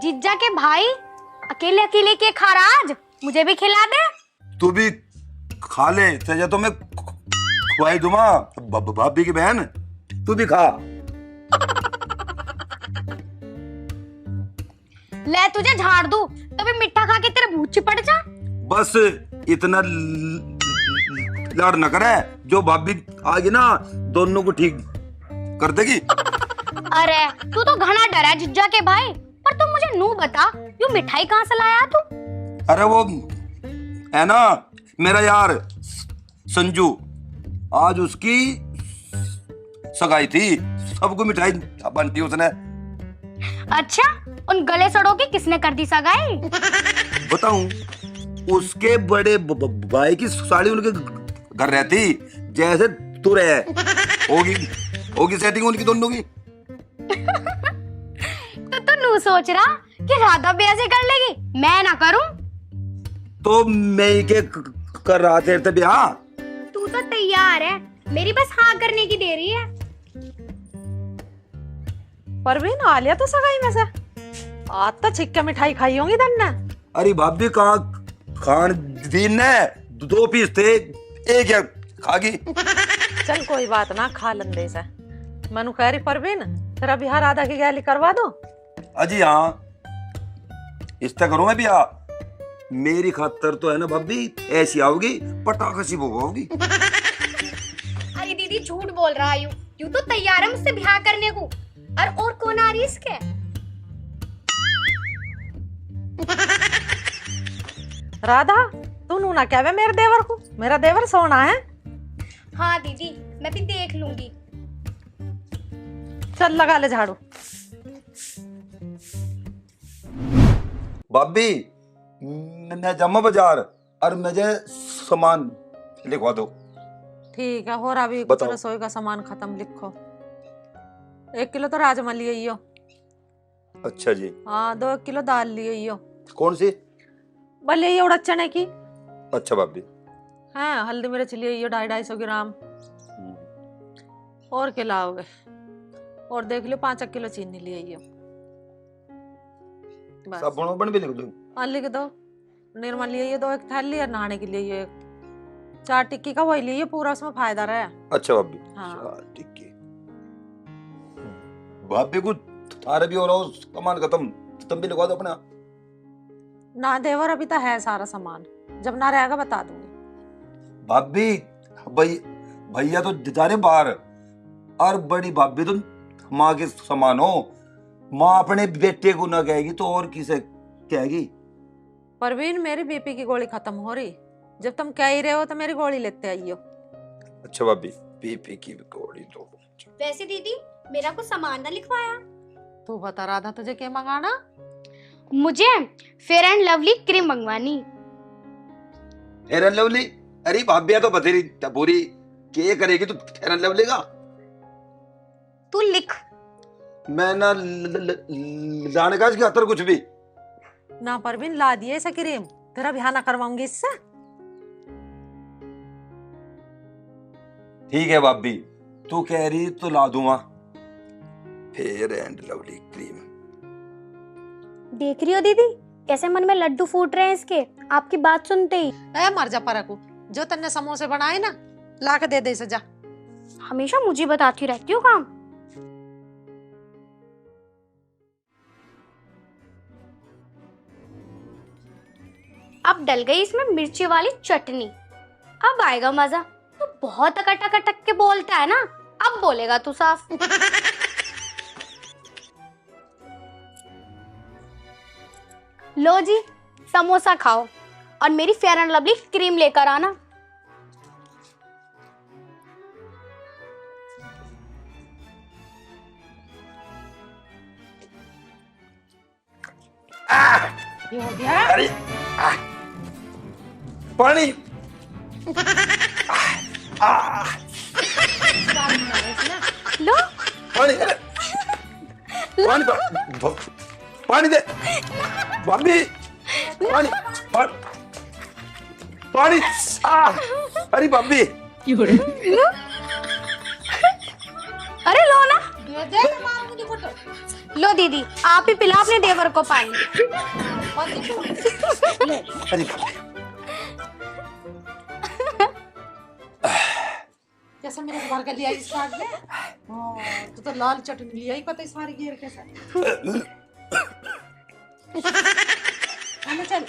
जीजा के भाई अकेले अकेले के खा रहा आज, मुझे भी खिला दे। तू भी खा ले, तेजा तो मैं खुआई दूंगा। भाभी की बहन, तू भी खा। ले तुझे झाड़ दूं, तभी मिठा खा के तेरे भूत चिपट जा। बस इतना लाड न करे, जो भाभी आगे ना दोनों को ठीक कर देगी। अरे तू तो घना डरा है जीजा के भाई, पर तू मुझे नू बता, यू मिठाई कहाँ से लाया तू? अरे वो है ना मेरा यार संजू, आज उसकी सगाई थी, सबको मिठाई बांटी उसने। अच्छा, उन गले सड़ों की किसने कर दी सगाई? बताऊं, उसके बड़े भाई की साड़ी उनके घर रहती, जैसे तू रहे। होगी सेटिंग उनकी दोनों की। तो तू नू सोच रहा कि राधा भी ऐसे कर लेगी, मैं ना करूं? तो मैं ही के कर रहा तेरे ब्याह। तू तो तैयार है, मेरी बस हाँ करने की देरी है। परवीन आ लिया तो सगाई में से, आज तो छिक्के मिठाई खाई होंगी धन्ना। अरे भाभी कहाँ खान दीन ने 2 पीस थे, एक या खागी। चल कोई बात ना, खा लंदे से। मनु कह रही परवीन तेरा बिहार राधा की गैली करवा दो। अजी हाँ, इससे करूँ मैं ब्याह। मेरी खातर तो है ना भाभी, ऐसी आओगी पटाखा सी भोगाओगी। अरे दीदी झूठ बोल रहा है, यू तो तैयार है मुझसे ब्याह करने को। और कौन आ रही है इसके? राधा तू नू ना कहवे मेरे देवर को, मेरा देवर सोना है। हाँ दीदी, मैं भी देख लूंगी। चल लगा ले झाड़ू। भाभी मैं जामा बाजार और मुझे सामान लिखवा दो। ठीक है, हो रहा भी कुछ रसोई का सामान खत्म, लिखो। 1 किलो तो राजमा लिए यो। अच्छा जी। हाँ 2 किलो दाल लिए यो। कौन सी? बल ये उड़द चने की। अच्छा भाभी। हाँ हल्दी मिर्च लिए यो 250-250 ग्राम। और क्या लाओगे? और देख लो 5 किलो चीनी लिए यो। साबुन बन भी लिख दो। हाँ लिख दो। निर्मा लिए यो 2 एक थैली, और नहाने के लिए यो 1। 4 टिक्की का वही लिए, पूरा उसमें फायदा रहा। अच्छा भाभी। हाँ 4 टिक्की। भाभी को थारे भी हो रहा हो सामान खत्म, तुम भी लिखवा दो अपना। ना देवर अभी तो है सारा सामान, जब ना रहेगा बता दूंगी। भाभी भैया तो जा रहे बाहर, और बड़ी भाभी तो माँ के समान हो। माँ अपने बेटे को ना कहेगी तो और किसे कहेगी? परवीन मेरी बीपी की गोली खत्म हो रही, जब तुम कह ही रहे हो तो मेरी गोली लेते आइयो। अच्छा भाभी, बीपी की गोली तो। वैसे दीदी मेरा कुछ सामान ना लिखवाया। तू बता राधा तुझे क्या मंगाना? मुझे fair and lovely cream Mangwani. Fair and lovely? अरे भाभी तो बतेरी पूरी क्या करेगी तू फेयर एंड लवली का? तू लिख। मैं ना लाने का इसके खातर कुछ भी ना परवीन ला दिए ऐसा क्रीम, तेरा बिहार ना करवाऊंगी इससे। ठीक है भाभी, तू कह रही तो ला दूंगा फेयर एंड लवली क्रीम। देख रही हो दीदी कैसे मन में लड्डू फूट रहे हैं इसके, आपकी बात सुनते ही। ए मर जा परकू, जो तन्ने समोसे बनाए ना ला के दे दे इसे जा। हमेशा मुझे बताती रहती हो काम। अब डल गई इसमें मिर्ची वाली चटनी, अब आएगा मजा। तो बहुत अकटक अटक के बोलता है ना, अब बोलेगा तू साफ। लो जी समोसा खाओ, और मेरी फेयर एंड लवली क्रीम लेकर आना। ये हो गया। अरे पानी। लो पानी पानी पानी दे भाभी, पानी पानी। अरे भाभी, अरे लो ना। लो दीदी, आप ही पिला अपने देवर को पानी। अरे कैसे मेरे को भर के लिया इस साग में? तू तो लाल चटनी लिया ही पता इस सारी घेर के साथ। चल चल।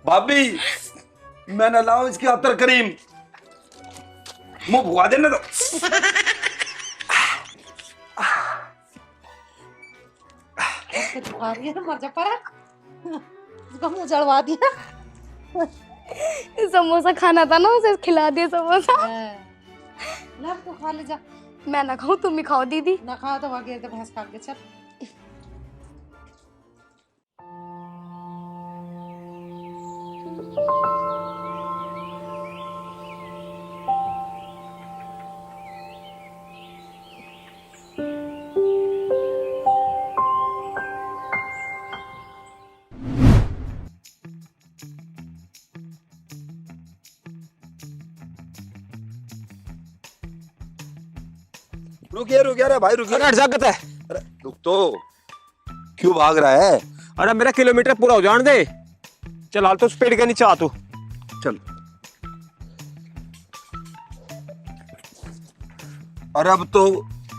भाभी, मैं न लाऊं इसकी अतर करीम, मुंह भुआ देने दो। बुखार है ना, मर जा पर उसका मुंह जलवा दिया। समोसा खाना था ना, उसे खिला दिया समोसा। ला तो खा ले जा। मैं ना खाऊं, तुम ही खाओ दीदी। ना खाओ तो वहाँ घेर दे भैंस खा के। चल रुक गया रे भाई, रुक अरे जागत है। अरे रुक तो, क्यों भाग रहा है? अरे मेरा किलोमीटर पूरा हो जाने दे। चल हाल तो उस पेड़ के नीचे आ तू। चल। अरे अब तो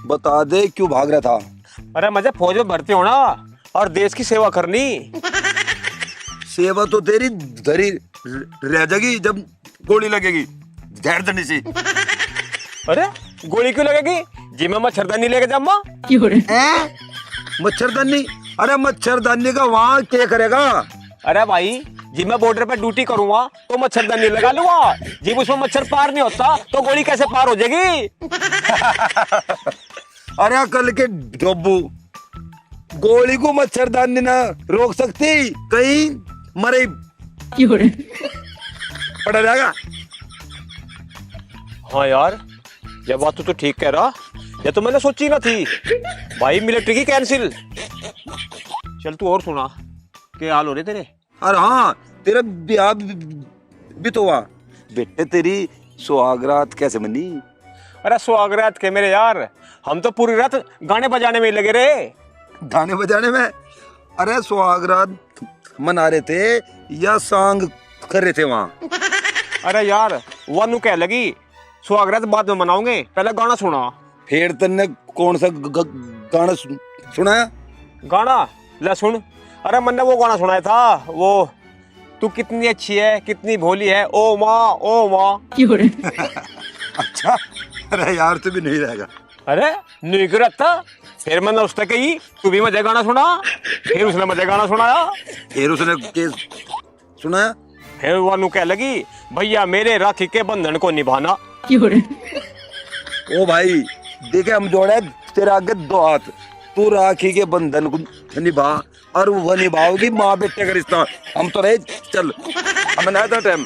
बता दे क्यों भाग रहा था? अरे मुझे फौज में भर्ती होना और देश की सेवा करनी। सेवा तो तेरी धरी रह जाएगी जब गोली लगेगी जहर देने से। अरे गोली क्यों लगेगी? जी मैं मच्छरदानी लेके जाऊंगा। मच्छरदानी? अरे मच्छरदानी का वहाँ क्या करेगा? अरे भाई जी मैं बॉर्डर पे ड्यूटी करूंगा तो मच्छरदानी लगा लूंगा। जी उसमें मच्छर पार नहीं होता तो गोली कैसे पार हो जाएगी? अरे कल के डब्बू, गोली को मच्छरदानी ना रोक सकती, कहीं मरे पड़ा जाएगा। हाँ यार, ये बात तो ठीक कह रहा। ये तो मैंने सोची ना थी। भाई मिलिट्री की कैंसिल। चल तू और सुना, क्या हाल हो रहे तेरे? अरे हाँ, तेरा ब्याह भी तो हुआ। बेटे तेरी सुहागरात कैसे बनी? अरे सुहागरात के मेरे यार, हम तो पूरी रात गाने बजाने में ही लगे रहे। गाने बजाने में? अरे सुहागरात मना रहे थे या सांग कर रहे थे वहाँ? अरे यार वानू क्या लगी, सुहागरात बाद में मनाओगे, पहले गाना सुना। फिर तन्ने कौन सा गाना सुनाया? गाना ले सुन। अरे मैंने वो गाना सुनाया था, वो तू कितनी अच्छी है, कितनी भोली है, ओ माँ ओ माँ। अच्छा, अरे यार तू भी नहीं रहेगा। अरे नहीं करता। फिर मैंने उसने कही तू भी मुझे गाना सुना। फिर उसने मुझे गाना सुनाया। फिर उसने के सुनाया। फिर वानू क्या लगी, भैया मेरे राखी के बंधन को निभाना। ओ भाई देखे, हम जोड़े तेरे आगे दो हाथ, तू राखी के बंधन को निभा और वह निभाओगी माँ बेटे का रिश्ता। हम तो रहे, चल हमें ना था टाइम।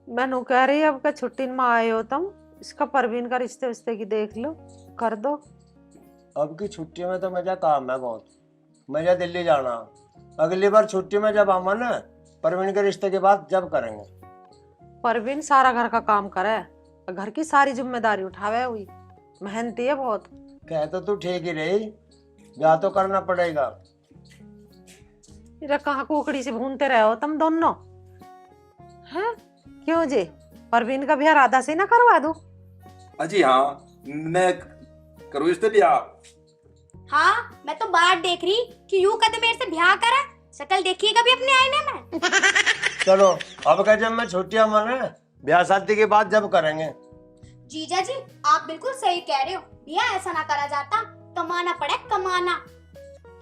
मैं कह रही अब का छुट्टी में आए हो तुम, इसका परवीन का रिश्ते उस्ते की देख लो, कर दो। अब की छुट्टी में तो मुझे काम है बहुत, मुझे दिल्ली जाना। अगली बार छुट्टी में जब आवा ना, परवीन के रिश्ते के बाद जब करेंगे। परवीन सारा घर का काम करे, घर की सारी जिम्मेदारी उठावे हुई, मेहनती है बहुत। कह तो तू ठीक ही रही, ब्याह तो करना पड़ेगा। इधर कहाँ कुकड़ी से भूनते रहे हो तुम दोनों हैं? क्यों जी, परवीन का ब्याह राधा से ना करवा दूं? अजी हाँ, मैं करूँ इससे ब्याह। हाँ, मैं तो बात देख रही कि यूं कद मेरे से ब्याह करा। शक्ल देखिए कभी अपने आईने में। चलो अब का जब मैं छुट्टियां माने, ब्याह शादी के बाद जब करेंगे। जीजा जी आप बिल्कुल सही कह रहे हो, ब्याह ऐसा ना करा जाता, कमाना पड़े कमाना।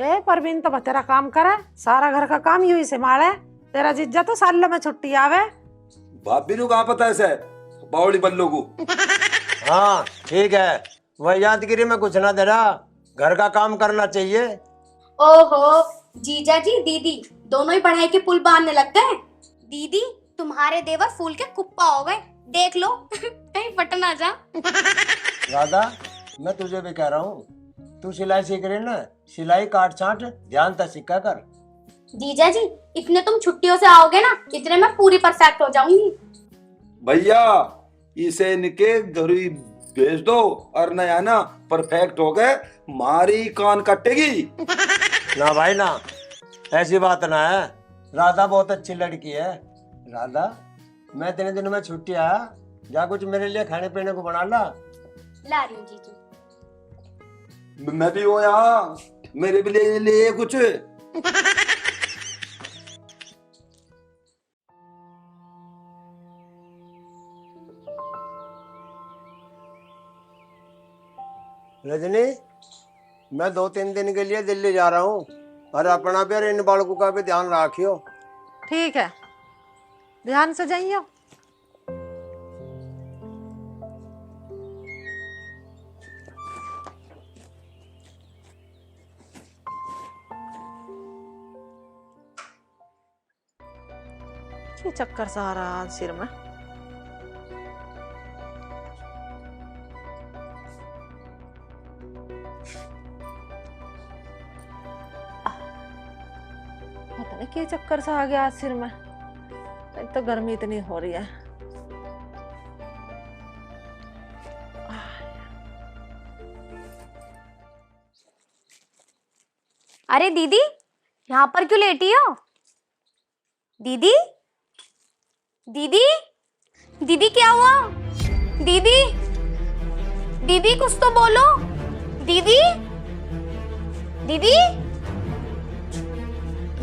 ए परवीन तो बतेरा काम करे, सारा घर का काम यूं ही संभाले। तेरा जीजा तो साल में छुट्टी आवे। भाभी को कहाँ पता ऐसे बावड़ी बल्लो को? हाँ ठीक है, वह यादगिरी में कुछ ना दे रहा, घर का काम करना चाहिए। ओहो, जीजा जी दीदी दोनों ही पढ़ाई के पुल बांधने लग गए। दीदी तुम्हारे देवर फूल के कुप्पा हो गए, देख लो कहीं फट ना जा। राधा मैं तुझे भी कह रहा हूँ, तू सिलाई सीख रही ना, सिलाई काट छाट ध्यान से सीखा कर। जीजा जी इतने तुम छुट्टियों से आओगे ना, इतने मैं पूरी परफेक्ट हो जाऊंगी। भैया इसे इनके घर ही भेज दो, और नया ना परफेक्ट हो गए, मारी कान काटेगी। ना भाई ना, ऐसी बात ना है। राधा बहुत अच्छी लड़की है। राधा, मैं इतने दिनों में छुट्टी आया, जा कुछ मेरे लिए खाने पीने को बना ला। ला रही हूँ जीजू। मैं भी हूँ यहाँ, मेरे भी लिए कुछ। रजनी, मैं 2-3 दिन के लिए दिल्ली जा रहा हूँ, और अपना भी और इन बालकों का भी ध्यान रखियो। ठीक है, ध्यान से जाइयो। ये चक्कर सा आ रहा आज सिर में। पता नहीं क्या चक्कर सा आ गया आज सिर में। एक तो गर्मी इतनी हो रही है। अरे दीदी, यहाँ पर क्यों लेटी हो? दीदी, दीदी, दीदी क्या हुआ? दीदी, दीदी कुछ तो बोलो। दीदी, दीदी।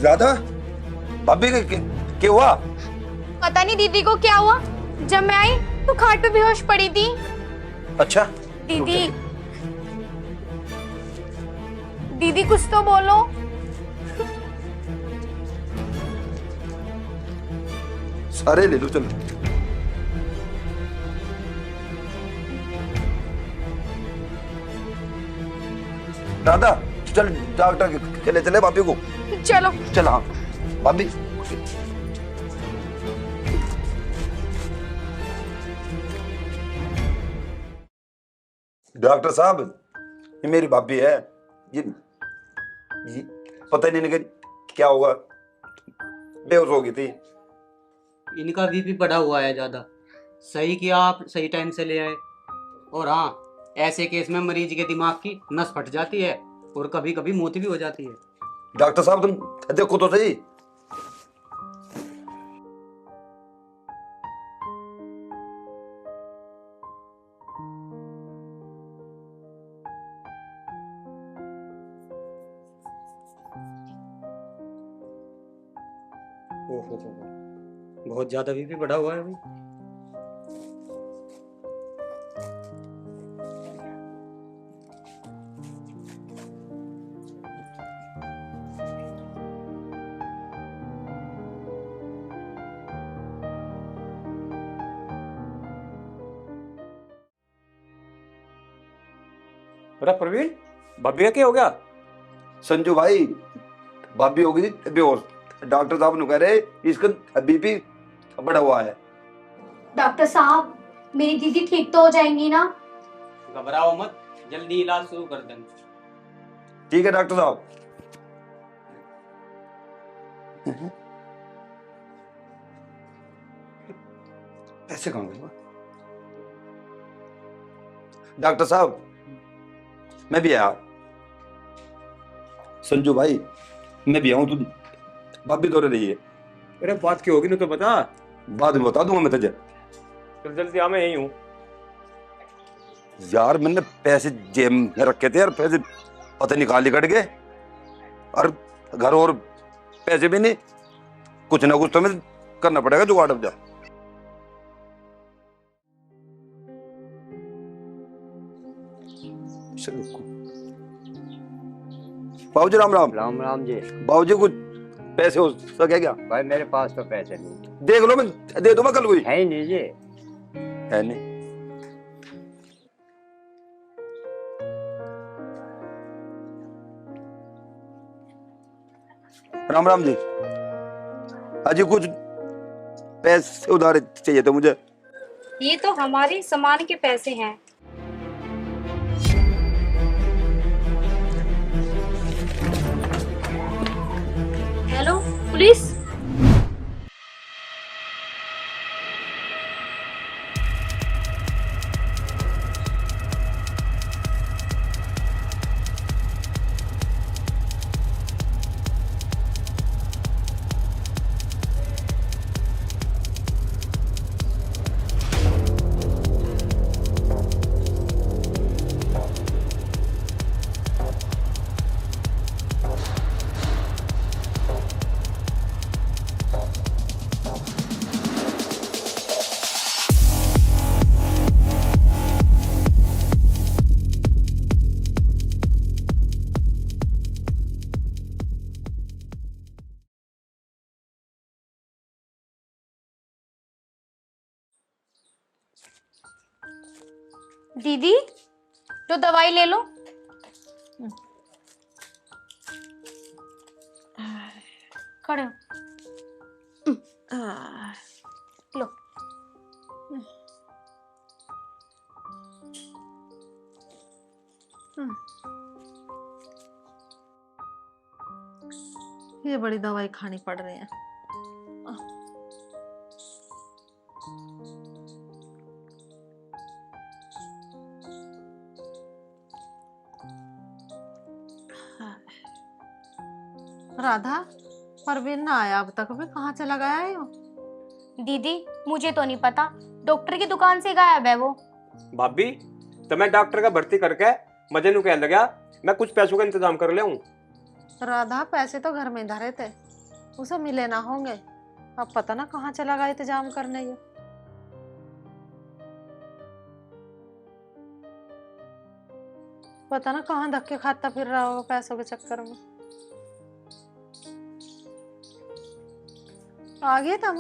राधा, भाभी क्या हुआ? पता नहीं दीदी को क्या हुआ, जब मैं आई तो खाट पे बेहोश पड़ी थी। अच्छा दीदी, दीदी कुछ तो बोलो। सारे ले लो चलो। राधा चल, डॉक्टर के ले चले भाभी को। चलो चल। हाँ भाभी, डॉक्टर साहब, ये मेरी भाभी है। ये पता नहीं इनके क्या होगा, बेहोश हो गई थी। इनका बीपी बढ़ा हुआ है ज़्यादा। सही किया आप सही टाइम से ले आए। और हाँ, ऐसे केस में मरीज के दिमाग की नस फट जाती है और कभी कभी मौत भी हो जाती है। डॉक्टर साहब तुम देखो तो सही। ओहो, बहुत ज़्यादा बीपी बढ़ा हुआ है अभी। अरे प्रवीण, भाभी का क्या हो गया? संजू भाई, भाभी हो गई थी बेहोश। डॉक्टर साहब ने कह रहे इसका बीपी बढ़ा हुआ है। डॉक्टर साहब, मेरी दीदी ठीक तो हो जाएंगी ना? घबराओ मत, जल्दी इलाज शुरू कर देंगे। ठीक है डॉक्टर साहब। ऐसे कहाँ गए? डॉक्टर साहब, मैं भी आया। संजू भाई, मैं भी आऊं, तुम भाभी तो रही है। अरे बात क्या होगी ना तो बता। बाद में बता दूंगा मैं तुझे। चल जल्दी आ, मैं यही हूँ। यार मैंने पैसे जेब में रखे थे यार, पैसे पता नहीं कहाँ निकट गए, और घर और पैसे भी नहीं। कुछ ना कुछ तो मैं करना पड़ेगा जुगाड़। अब जा बाबूजी, राम राम। राम राम जी। बाबूजी, कुछ पैसे हो सके क्या? भाई मेरे पास तो पैसे नहीं देख लो, मैं दे दूंगा कल। कोई है ही नहीं जी। है नहीं? राम राम जी। अजी कुछ पैसे उधार चाहिए थे मुझे। ये तो हमारे सामान के पैसे हैं। Hello police. दीदी तो दवाई ले लो। खड़े हो। लो। ये बड़ी दवाई खानी पड़ रही है। राधा, परवीन ना आया अब तक भी, कहाँ चला गया है वो? दीदी मुझे तो नहीं पता, डॉक्टर की दुकान से गायब है वो। भाभी तो मैं डॉक्टर का भर्ती करके मजे नु कहने लगा मैं कुछ पैसों का इंतजाम कर ले हूँ। राधा, पैसे तो घर में धरे थे, उसे मिले ना होंगे। अब पता ना कहाँ चला गया इंतजाम करने ये। पता ना कहाँ धक्के खाता फिर रहा होगा पैसों के चक्कर में। आ गए तुम?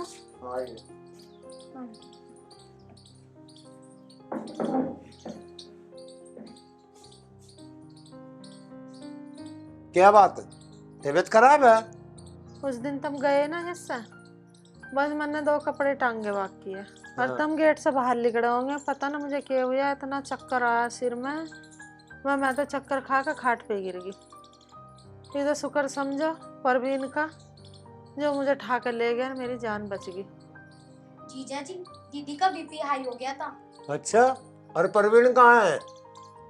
क्या बात है, तबीयत खराब है? उस दिन तुम गए ना हिस्सा, बस मैंने 2 कपड़े टांगे बाकी है और तुम गेट से बाहर निकले होंगे। पता ना मुझे क्या हुआ, इतना चक्कर आया सिर में, मैं तो चक्कर खा कर खाट पे गिर गई। ये तो शुक्र समझो परवीन का, जो मुझे ठा कर ले गया, मेरी जान बच गई। जीजा जी, दीदी का बीपी हाई हो गया था। अच्छा, और परवीन कहाँ है?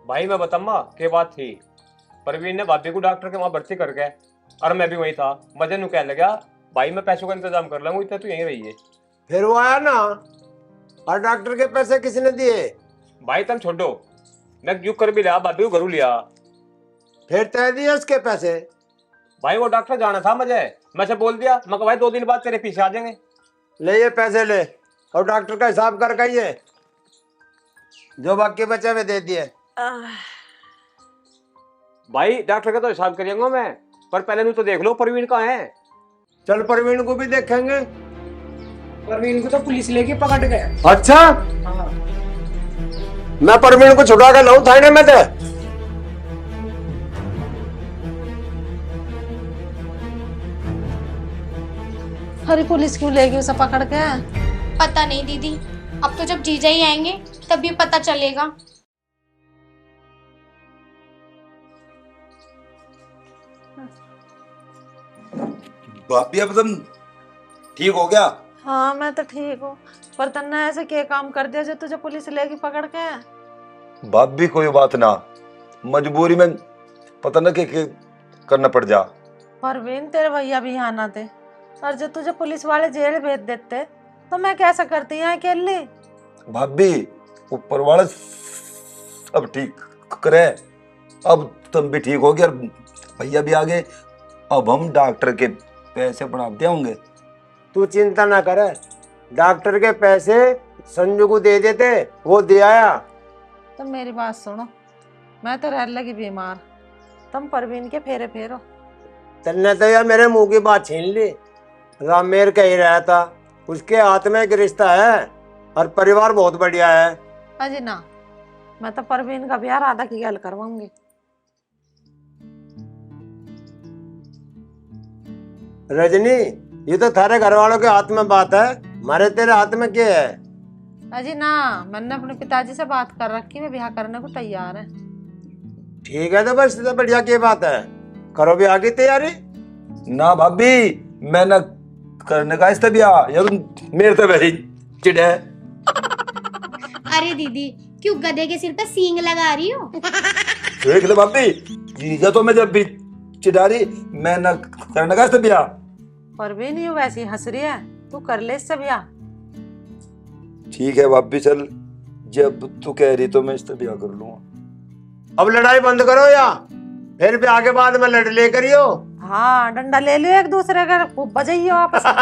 भाई मैं बताऊंगा क्या बात थी। परवीन ने भाभी को डॉक्टर के वहां भर्ती करके, और मैं भी वही था, मजे नु कहने लगा भाई मैं पैसों का इंतजाम कर लूंगा, इतना तू यहीं रही है। फिर वो आया ना, और डॉक्टर के पैसे किसने दिए? भाई तुम छोड़ो, मैं क्यों कर भी लिया, भाभी को घरू लिया। फिर तय दिए उसके पैसे? भाई वो डॉक्टर जाना था मुझे, मैं से बोल दिया, मैं कहा भाई 2 दिन बाद तेरे पीछे आ जाएंगे। ले ये पैसे ले, और डॉक्टर का हिसाब कर कहिए, जो बाकी बचे हुए दे दिए। भाई डॉक्टर का तो हिसाब करेंगे मैं, पर पहले तो देख लो परवीन कहाँ है। चल परवीन को भी देखेंगे। परवीन को तो पुलिस लेके पकड़ गया। अच्छा, मैं परवीन को छुड़ा कर लाऊं थाने में तो। अरे पुलिस क्यों लेगी उसे पकड़ के? पता नहीं दीदी, अब तो जब जीजा ही आएंगे तभी पता चलेगा। भाभी अब तुम ठीक हो गया? हाँ मैं तो ठीक हूँ, पर तन्ने ऐसे क्या काम कर दिया जो तुझे पुलिस लेगी पकड़ के? भाभी कोई बात ना, मजबूरी में पता ना क्या करना पड़ जा। परवीन, तेरे भैया भी यहाँ ना थे, और जो तुझे पुलिस वाले जेल भेज देते तो मैं कैसा करती यहाँ अकेली? भाभी ऊपर वाला सब ठीक करे, अब तुम भी ठीक हो गया, भैया भी आ गए, अब हम डॉक्टर के पैसे बढ़ाते होंगे। तू चिंता ना कर, डॉक्टर के पैसे संजू को दे देते, वो दे आया। तुम मेरी बात सुनो, मैं तो रह लगी बीमार, तुम परवीन के फेरे फेरो। तन्ने तो यार मेरे मुंह की बात छीन ली। रामेर कह ही रहा था, उसके हाथ में एक रिश्ता है और परिवार बहुत बढ़िया है। अजी ना, मैं तो परवीन का ब्याह राधा की गल करवाऊंगी। रजनी, ये तो थारे घर वालों के हाथ में बात है, मारे तेरे हाथ में क्या है? अजी ना, मैंने अपने पिताजी से बात कर रखी, मैं ब्याह करने को तैयार है। ठीक है तो बस, तो बढ़िया की बात है, करो भी आगे तैयारी। ना भाभी, मैं ना करने का इस बिया, यार मेरे तो वैसे चिड़ है। अरे दीदी, क्यों गधे के सिर पे सींग लगा रही हो? देख ले भाभी, जीजा तो मैं जब भी चिढ़ा रही, मैं ना करने का इस बिया। परवीन यूं वैसी हंस रही है, तू कर ले इससे ब्याह। ठीक है भाभी, चल जब तू कह रही तो मैं इस बिया कर लूंगा। अब लड़ाई बंद करो, या फिर भी आगे बाद में लड़ ले करियो। हाँ, डंडा ले लियो एक दूसरे का, खूब बजाइयो आपस में।